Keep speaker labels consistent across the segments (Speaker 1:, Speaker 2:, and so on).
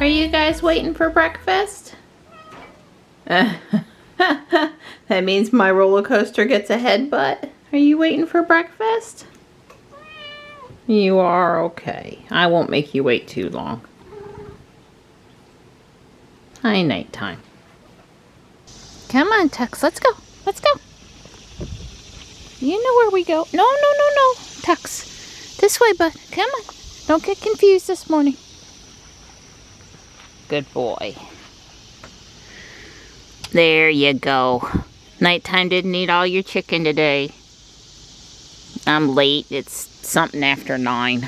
Speaker 1: Are you guys waiting for breakfast? That means my roller coaster gets a headbutt. Are you waiting for breakfast? You are? Okay. I won't make you wait too long. Hi, nighttime. Come on, Tux. Let's go. Let's go. You know where we go. No, no, no, no. Tux. This way, bud. Come on. Don't get confused this morning. Good boy. There you go. Nighttime didn't eat all your chicken today. I'm late. It's something after 9,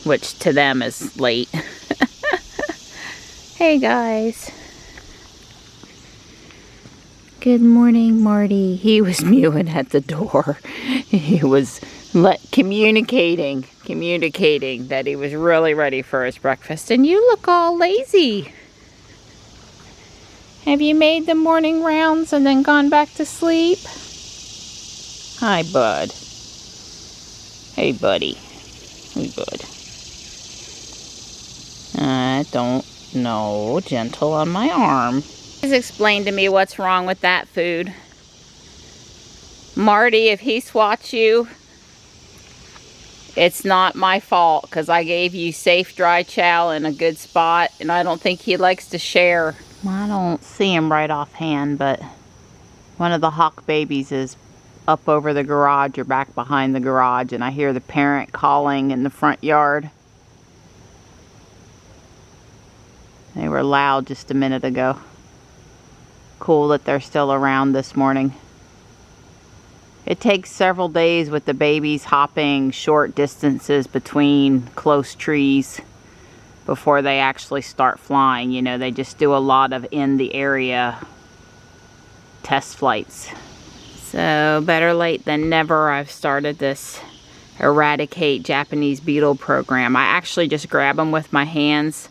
Speaker 1: which to them is late. Hey, guys. Good morning, Marty. He was mewing at the door. He was communicating that he was really ready for his breakfast. And you look all lazy. Have you made the morning rounds and then gone back to sleep? Hi, bud. Hey, buddy. Hey, bud. I don't know. Gentle on my arm. Please explain to me what's wrong with that food. Marty, if he swats you, it's not my fault because I gave you safe dry chow in a good spot and I don't think he likes to share. I don't see him right offhand, but one of the hawk babies is up over the garage or back behind the garage, and I hear the parent calling in the front yard. They were loud just a minute ago. Cool that they're still around this morning. It takes several days with the babies hopping short distances between close trees before they actually start flying. You know, they just do a lot of in the area test flights. So better late than never. I've started this eradicate Japanese beetle program. I actually just grab them with my hands,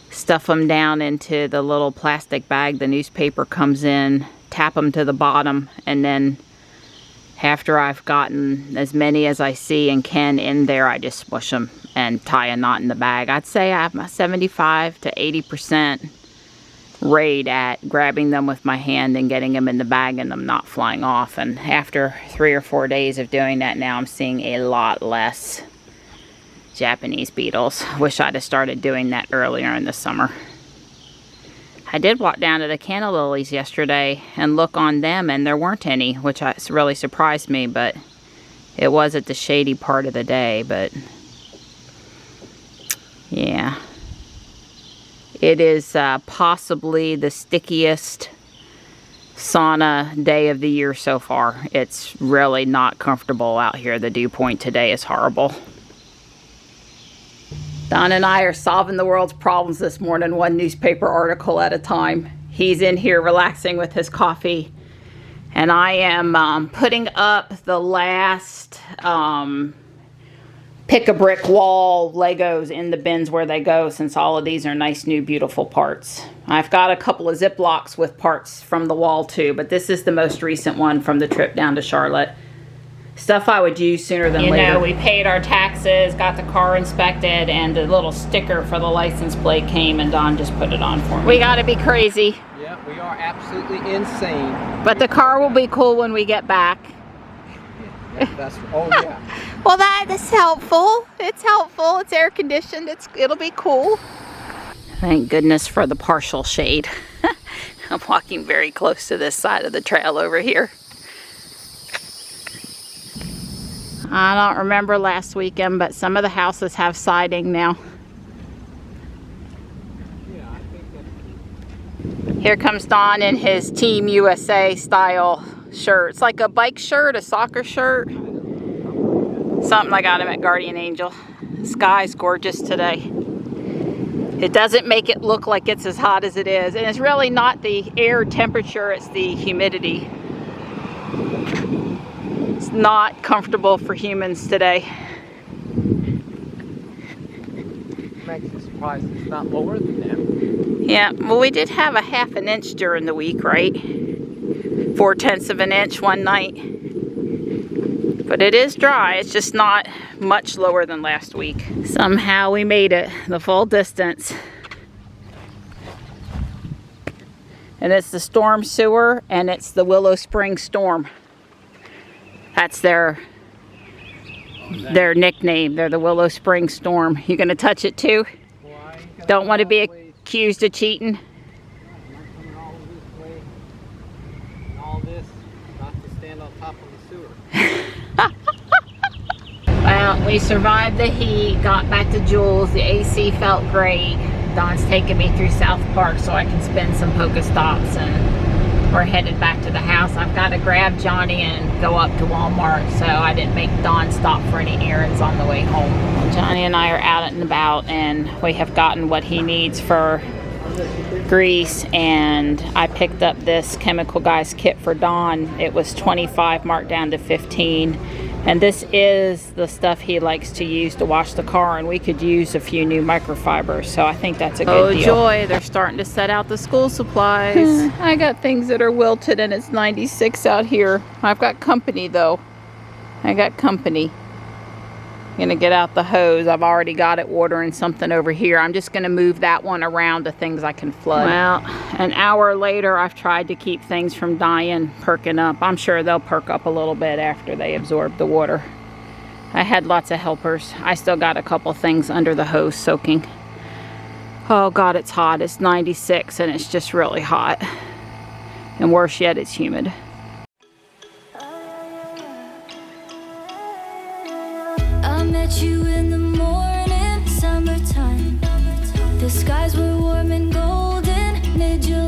Speaker 1: stuff them down into the little plastic bag the newspaper comes in, tap them to the bottom, and then after I've gotten as many as I see and can in there, I just smush them and tie a knot in the bag. I'd say I'm a 75 to 80% rate at grabbing them with my hand and getting them in the bag and them not flying off. And after 3 or 4 days of doing that now, I'm seeing a lot less Japanese beetles. Wish I'd have started doing that earlier in the summer. I did walk down to the canna lilies yesterday and look on them, and there weren't any, which really surprised me, but it was at the shady part of the day. But yeah, it is possibly the stickiest sauna day of the year so far. It's really not comfortable out here. The dew point today is horrible. Don and I are solving the world's problems this morning, one newspaper article at a time. He's in here relaxing with his coffee, and I am putting up the last pick-a-brick wall Legos in the bins where they go, since all of these are nice, new, beautiful parts. I've got a couple of Ziplocs with parts from the wall too, but this is the most recent one from the trip down to Charlotte. Stuff I would use sooner than later. You know, we paid our taxes, got the car inspected, and the little sticker for the license plate came, and Don just put it on for me. We gotta be crazy.
Speaker 2: Yeah, we are absolutely insane.
Speaker 1: But the car will be cool when we get back.
Speaker 2: Yeah, oh yeah.
Speaker 1: Well, that is helpful. It's helpful. It's air conditioned. It'll be cool. Thank goodness for the partial shade. I'm walking very close to this side of the trail over here. I don't remember last weekend, but some of the houses have siding now.
Speaker 2: Yeah, I think that...
Speaker 1: Here comes Don in his Team USA style shirt. It's like a bike shirt, a soccer shirt. Something I got him at Guardian Angel. The sky's gorgeous today. It doesn't make it look like it's as hot as it is. And it's really not the air temperature, it's the humidity. It's not comfortable for humans today.
Speaker 2: Makes you surprised it's not lower than them.
Speaker 1: Yeah, well, we did have a ½ an inch during the week, right? 4/10 of an inch one night. But it is dry. It's just not much lower than last week. Somehow we made it the full distance. And it's the storm sewer, and it's the Willow Spring Storm. That's their nickname. They're the Willow Spring Storm. You gonna touch it too? Don't want to be accused of cheating?
Speaker 2: All this, not to stand on top of the sewer.
Speaker 1: Well, we survived the heat, got back to Jules. The AC felt great. Don's taking me through South Park so I can spend some Pokestops, and we're headed back to the house. I've got to grab Johnny and go up to Walmart, so I didn't make Don stop for any errands on the way home. Well, Johnny and I are out and about, and we have gotten what he needs for grease, and I picked up this Chemical Guys kit for Don. It was $25, marked down to $15. And this is the stuff he likes to use to wash the car, and we could use a few new microfibers, so I think that's a good deal. Oh joy, they're starting to set out the school supplies. I got things that are wilted, and it's 96 out here. I've got company though. I got company. Gonna get out the hose. I've already got it watering something over here. I'm just gonna move that one around to things I can flood. Well, an hour later, I've tried to keep things from dying, perking up. I'm sure they'll perk up a little bit after they absorb the water. I had lots of helpers. I still got a couple things under the hose soaking. Oh God, it's hot. It's 96 and it's just really hot. And worse yet, it's humid.
Speaker 3: I met you in the morning, summertime. The skies were warm and golden, mid-July.